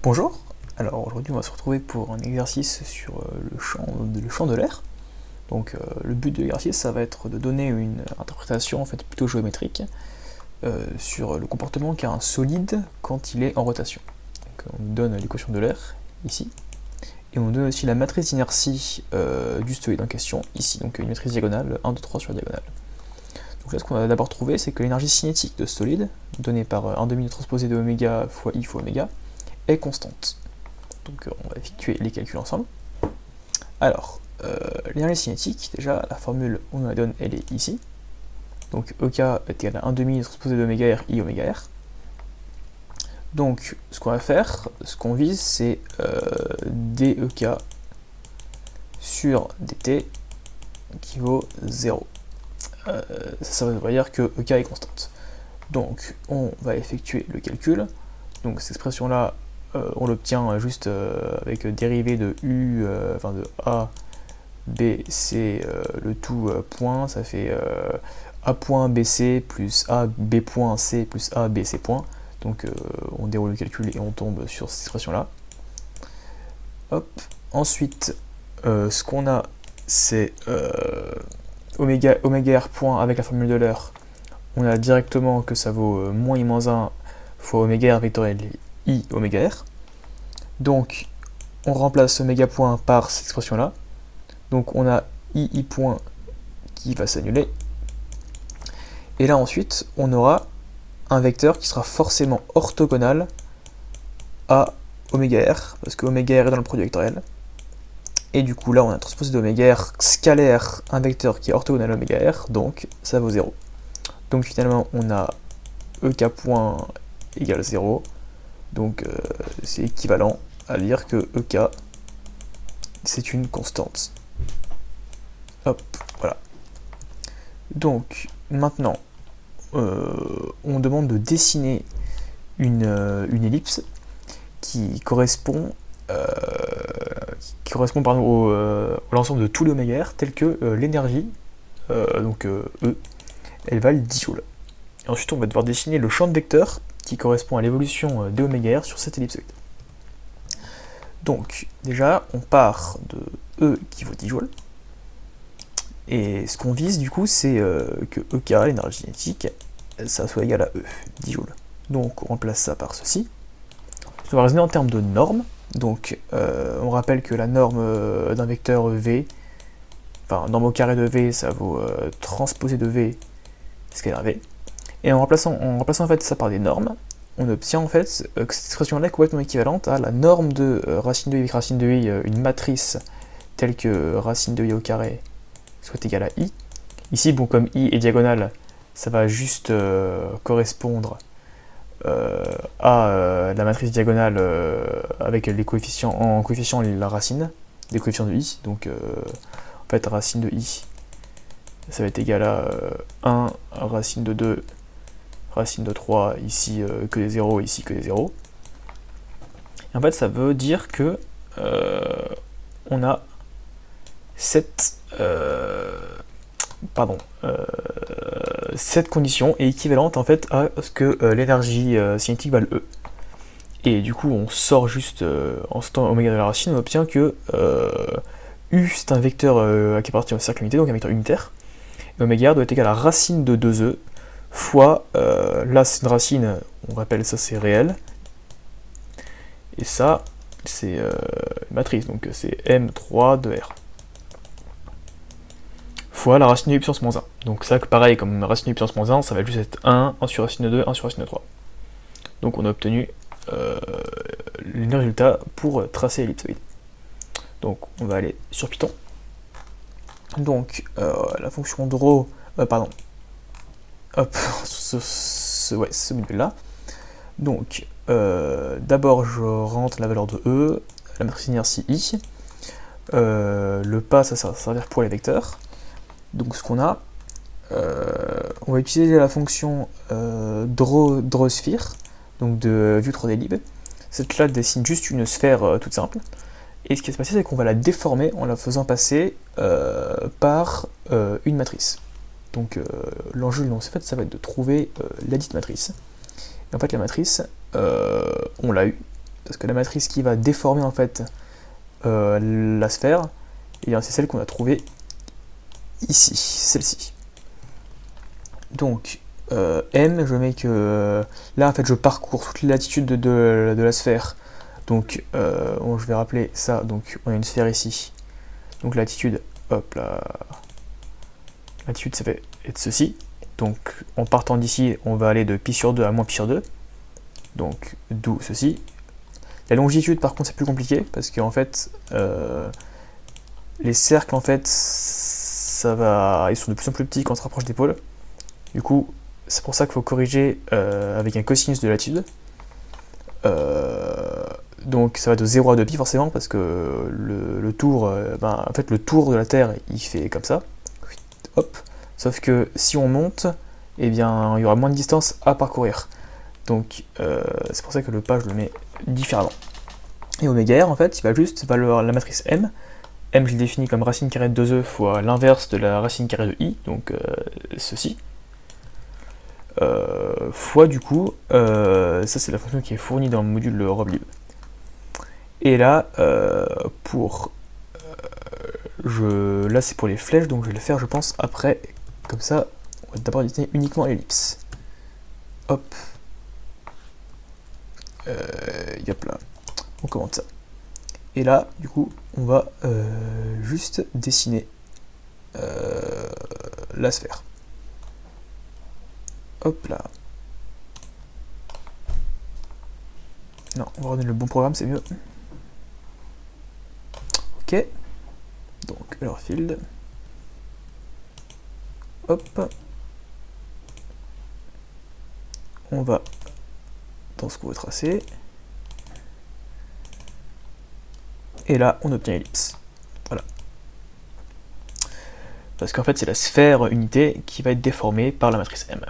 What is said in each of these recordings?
Bonjour, alors aujourd'hui on va se retrouver pour un exercice sur le champ de l'air. Donc le but de l'exercice ça va être de donner une interprétation en fait plutôt géométrique sur le comportement qu'a un solide quand il est en rotation. Donc on nous donne l'équation de l'air ici, et on nous donne aussi la matrice d'inertie du solide en question ici, donc une matrice diagonale 1, 2, 3 sur la diagonale. Donc là ce qu'on va d'abord trouver c'est que l'énergie cinétique de ce solide, donnée par 1 demi transposé de oméga fois I fois oméga, est constante. Donc on va effectuer les calculs ensemble. Alors, l'énergie cinétique, déjà, la formule, on nous la donne, elle est ici. Donc EK est égal à 1 demi transposé de oméga R I oméga R. Donc ce qu'on va faire, ce qu'on vise, c'est dEK sur dt qui vaut 0. Ça veut dire que EK est constante. Donc on va effectuer le calcul. Donc cette expression-là, on l'obtient juste avec dérivée de U, de A, B, C, le tout point, ça fait A point BC plus A B point C plus A B C point. Donc on déroule le calcul et on tombe sur cette expression-là. Hop. Ensuite, ce qu'on a, c'est oméga R point avec la formule de l'heure. On a directement que ça vaut moins I moins 1 fois oméga R vectoriel I oméga R. Donc on remplace oméga point par cette expression là. Donc on a I point qui va s'annuler. Et là ensuite on aura un vecteur qui sera forcément orthogonal à oméga R, parce que oméga R est dans le produit vectoriel. Et du coup là on a transposé d'oméga R scalaire un vecteur qui est orthogonal à oméga R, donc ça vaut 0. Donc finalement on a EK point égale 0. Donc c'est équivalent à dire que EK c'est une constante. Hop, voilà. Donc maintenant on demande de dessiner une ellipse qui correspond au l'ensemble de tous les oméga R tel que l'énergie, donc E, elle valent 10 joules. Et ensuite on va devoir dessiner le champ de vecteur qui correspond à l'évolution des oméga R sur cette ellipse. Donc déjà on part de E qui vaut 10 joules, et ce qu'on vise du coup c'est que EK, l'énergie cinétique, ça soit égal à E, 10 joules. Donc on remplace ça par ceci. Ça va raisonner en termes de normes. Donc on rappelle que la norme d'un vecteur V, enfin norme au carré de V, ça vaut transposé de V scalaire V. Et en remplaçant en fait ça par des normes, on obtient en fait que cette expression-là est complètement équivalente à la norme de racine de i avec racine de i, une matrice telle que racine de i au carré soit égale à i. Ici, bon, comme i est diagonale, ça va juste correspondre à la matrice diagonale avec les coefficients en coefficient la racine des coefficients de i. Donc en fait racine de i ça va être égal à 1 racine de 2 racine de 3, ici que des 0, ici que des 0. Et en fait ça veut dire que on a cette condition est équivalente en fait à ce que l'énergie cinétique vale E. Et du coup on sort juste en sortant oméga de la racine, on obtient que U c'est un vecteur qui appartient au cercle unité, donc un vecteur unitaire, et oméga doit être égal à racine de 2E fois, là c'est une racine, on rappelle ça c'est réel, et ça c'est une matrice, donc c'est M3 de R, fois la racine de i puissance moins 1. Donc ça pareil, comme racine de i puissance moins 1, ça va juste être 1 sur racine de 2, 1 sur racine de 3. Donc on a obtenu le résultat pour tracer l'ellipsoïde. Donc on va aller sur Python. Donc la fonction draw, hop, ce module-là. Donc d'abord je rentre la valeur de E, la matrice d'inertie I, le pas ça va servir pour les vecteurs. Donc ce qu'on a, on va utiliser la fonction drawSphere, donc de vue 3D lib. Cette là dessine juste une sphère toute simple. Et ce qui va se passer, c'est qu'on va la déformer en la faisant passer par une matrice. Donc l'enjeu en fait, ça va être de trouver la dite matrice. Et en fait la matrice, on l'a eu, parce que la matrice qui va déformer en fait la sphère, et c'est celle qu'on a trouvée ici, celle-ci. Donc M, je mets que là en fait je parcours toute les latitudes de la sphère. Donc bon, je vais rappeler ça, donc on a une sphère ici. Donc latitude, hop là, latitude ça fait être ceci. Donc en partant d'ici, on va aller de pi sur 2 à moins pi sur 2. Donc d'où ceci. La longitude par contre c'est plus compliqué, parce qu'en fait les cercles en fait ils sont de plus en plus petits quand on se rapproche des pôles. Du coup c'est pour ça qu'il faut corriger avec un cosinus de latitude. Donc ça va de 0 à 2 pi forcément, parce que le tour, en fait le tour de la Terre il fait comme ça, hop. Sauf que si on monte, eh bien il y aura moins de distance à parcourir. Donc c'est pour ça que le pas je le mets différemment. Et oméga r en fait il va juste valoir la matrice M. M je le définis comme racine carrée de 2e fois l'inverse de la racine carrée de I, donc ceci. Fois du coup, ça c'est la fonction qui est fournie dans le module roblib. Et là, là c'est pour les flèches, donc je vais le faire je pense après, comme ça, on va d'abord dessiner uniquement l'ellipse. Hop. Hop là, on commente ça. Et là, du coup, on va juste dessiner la sphère. Hop là. Non, on va redonner le bon programme, c'est mieux. Ok. Donc, alors field. Hop. On va dans ce qu'on veut tracer. Et là, on obtient l'ellipse. Voilà. Parce qu'en fait, c'est la sphère unité qui va être déformée par la matrice M.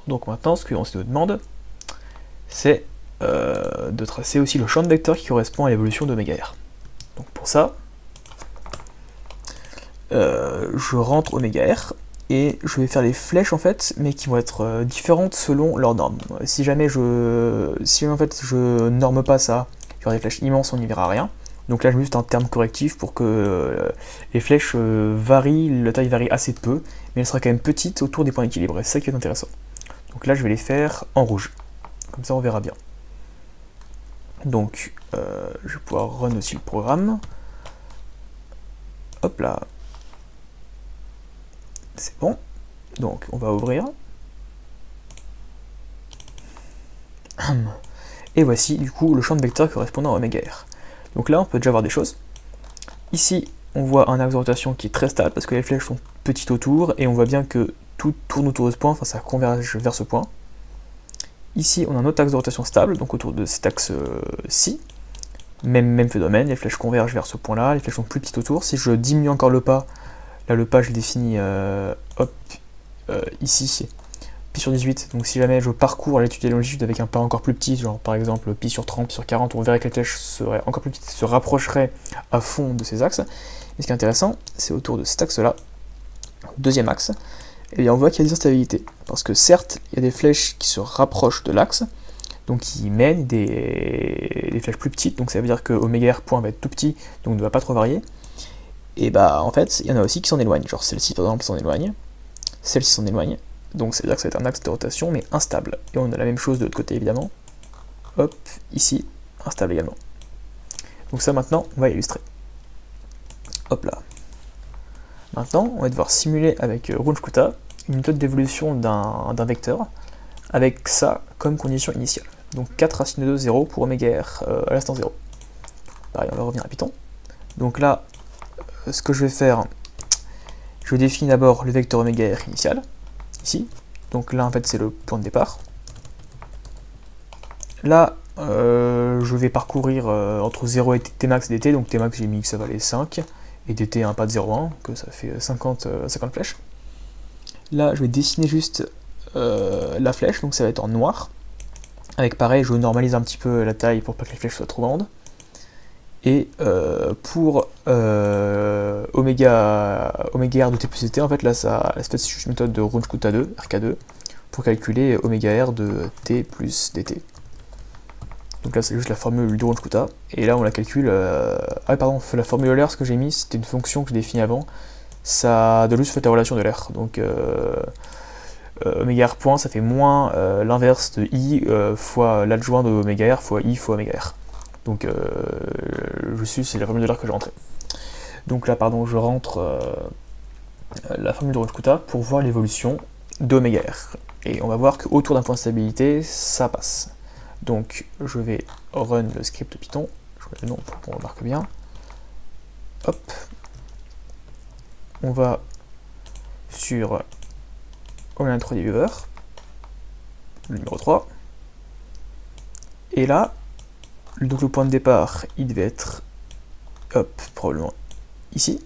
Donc maintenant, ce qu'on se demande, c'est de tracer aussi le champ de vecteur qui correspond à l'évolution d'oméga r. Donc pour ça, je rentre oméga r et je vais faire les flèches en fait, mais qui vont être différentes selon leur norme. Si jamais en fait je norme pas ça, il y aura des flèches immenses, on n'y verra rien. Donc là je mets juste un terme correctif pour que les flèches varient, la taille varie assez peu, mais elle sera quand même petite autour des points d'équilibre, et c'est ça qui est intéressant. Donc là je vais les faire en rouge, comme ça on verra bien. Donc je vais pouvoir run aussi le programme. Hop là. C'est bon. Donc on va ouvrir. Et voici du coup le champ de vecteur correspondant à oméga r. Donc là on peut déjà voir des choses. Ici on voit un axe de rotation qui est très stable parce que les flèches sont petites autour et on voit bien que tout tourne autour de ce point, enfin ça converge vers ce point. Ici on a un autre axe de rotation stable, donc autour de cet axe-ci. Même phénomène, les flèches convergent vers ce point-là, les flèches sont plus petites autour. Si je diminue encore le pas, là le pas je le définis ici, pi sur 18, donc si jamais je parcours l'étude et la longitude avec un pas encore plus petit, genre par exemple pi sur 30, pi sur 40, on verrait que les flèches seraient encore plus petites, se rapprocheraient à fond de ces axes. Mais ce qui est intéressant, c'est autour de cet axe-là, deuxième axe, et bien on voit qu'il y a des instabilités. Parce que certes, il y a des flèches qui se rapprochent de l'axe, donc qui mènent des flèches plus petites, donc ça veut dire que oméga r point va être tout petit, donc ne va pas trop varier. Et bah en fait, il y en a aussi qui s'en éloignent, genre celle-ci par exemple s'en éloigne, celle-ci s'en éloigne, donc ça veut dire que ça va être un axe de rotation mais instable. Et on a la même chose de l'autre côté évidemment, hop, ici, instable également. Donc ça maintenant, on va illustrer. Hop là. Maintenant, on va devoir simuler avec Runge-Kutta une méthode d'évolution d'un vecteur, avec ça comme condition initiale. Donc 4 racine de 2, 0 pour oméga r à l'instant 0. Pareil, on va revenir à Python. Donc là, ce que je vais faire, je définis d'abord le vecteur oméga r initial, ici. Donc là, en fait, c'est le point de départ. Là, je vais parcourir entre 0 et tmax et dt. Donc tmax, j'ai mis que ça valait 5. Et dt, un pas de 0,1, que ça fait 50 flèches. Là, je vais dessiner juste la flèche, donc ça va être en noir. Avec pareil, je normalise un petit peu la taille pour pas que les flèches soient trop grandes. Et pour oméga r de t plus dt, en fait là c'est juste une méthode de Runge-Kutta 2, RK2, pour calculer oméga r de t plus dt. Donc là c'est juste la formule du Runge-Kutta, et là on la calcule, ah pardon, la formule de l'air, ce que j'ai mis, c'était une fonction que j'ai définie avant, ça donne juste la relation de l'air, donc oméga r point, ça fait moins l'inverse de i fois l'adjoint de oméga r fois i fois oméga r. Donc c'est la formule de l'air que j'ai rentrée. Donc là, pardon, je rentre la formule de Runge-Kutta pour voir l'évolution d'oméga r. Et on va voir qu'autour d'un point de stabilité, ça passe. Donc je vais run le script Python, je mets le nom pour qu'on remarque bien. Hop. On va sur Online 3D Viewer, le numéro 3. Et là, donc le point de départ, il devait être, hop, probablement ici.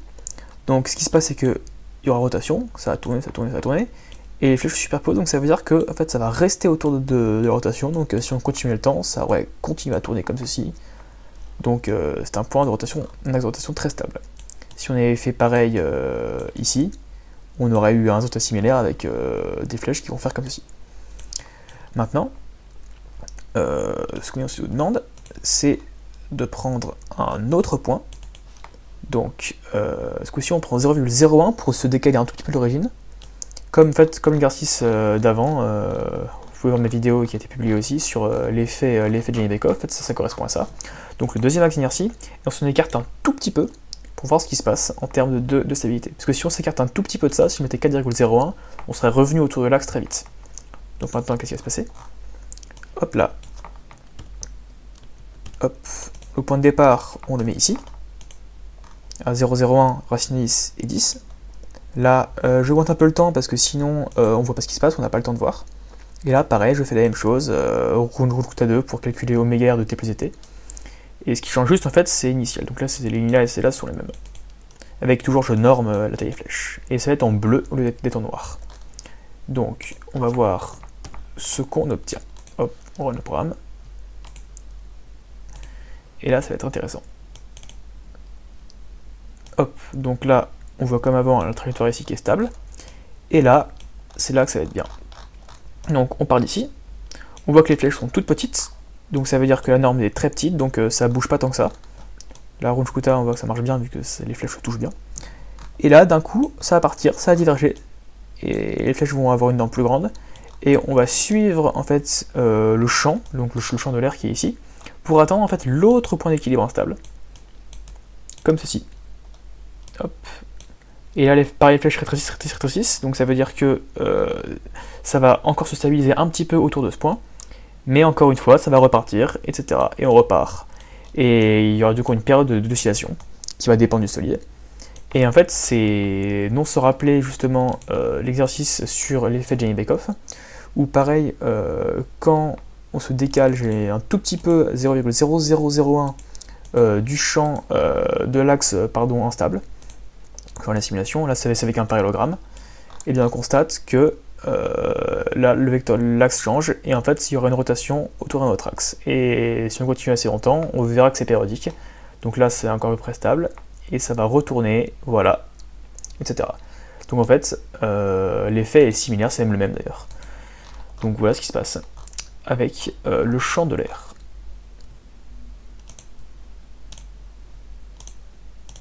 Donc ce qui se passe, c'est que il y aura rotation, ça va tourner, ça va tourner, ça va tourner, et les flèches se superposent, donc ça veut dire que en fait, ça va rester autour de la rotation, donc si on continuait le temps, ça aurait continué à tourner comme ceci. Donc c'est un point de rotation, un axe de rotation très stable. Si on avait fait pareil ici, on aurait eu un résultat similaire avec des flèches qui vont faire comme ceci. Maintenant, ce qu'on nous demande, c'est de prendre un autre point. Donc, ce coup-ci, on prend 0,01 pour se décaler un tout petit peu de l'origine. Comme l'exercice d'avant, vous pouvez voir ma vidéo qui a été publiée aussi sur l'effet de Jenny-Bekoff, en fait, ça correspond à ça. Donc le deuxième axe d'inertie, et on s'en écarte un tout petit peu pour voir ce qui se passe en termes de stabilité. Parce que si on s'écarte un tout petit peu de ça, si je mettais 4,01, on serait revenu autour de l'axe très vite. Donc maintenant, qu'est-ce qui va se passer? Hop là. Hop. Le point de départ, on le met ici. À 0,01, racine 10 et 10. Là, je augmente un peu le temps parce que sinon, on voit pas ce qui se passe, on n'a pas le temps de voir. Et là, pareil, je fais la même chose, Runge-Kutta 2 pour calculer oméga r de t plus dt. Et ce qui change juste, en fait, c'est initial. Donc là, ces lignes-là et celles-là sont les mêmes. Avec toujours, je norme la taille des flèches. Et ça va être en bleu au lieu d'être en noir. Donc, on va voir ce qu'on obtient. Hop, on run le programme. Et là, ça va être intéressant. Hop, donc là, on voit comme avant la trajectoire ici qui est stable. Et là, c'est là que ça va être bien. Donc, on part d'ici. On voit que les flèches sont toutes petites. Donc ça veut dire que la norme est très petite, donc ça bouge pas tant que ça. La Runge-Kutta, on voit que ça marche bien vu que les flèches se touchent bien. Et là, d'un coup, ça va partir, ça va diverger. Et les flèches vont avoir une norme plus grande. Et on va suivre en fait le champ, donc le champ de l'air qui est ici, pour atteindre en fait l'autre point d'équilibre instable. Comme ceci. Hop. Et là, pareil, les flèches rétrécissent, donc ça veut dire que ça va encore se stabiliser un petit peu autour de ce point. Mais encore une fois, ça va repartir, etc. Et on repart. Et il y aura du coup une période d'oscillation qui va dépendre du solide. Et en fait, c'est non se rappeler justement l'exercice sur l'effet de Jenny-Bekoff, où pareil, quand on se décale, j'ai un tout petit peu 0,0001 du champ de l'axe instable, dans la simulation, là c'est avec un parallélogramme, et bien on constate que là, le vecteur, l'axe change, et en fait, il y aura une rotation autour d'un autre axe. Et si on continue assez longtemps, on verra que c'est périodique. Donc là, c'est encore à peu près stable, et ça va retourner, voilà, etc. Donc en fait, l'effet est similaire, c'est même le même d'ailleurs. Donc voilà ce qui se passe avec le champ de l'air.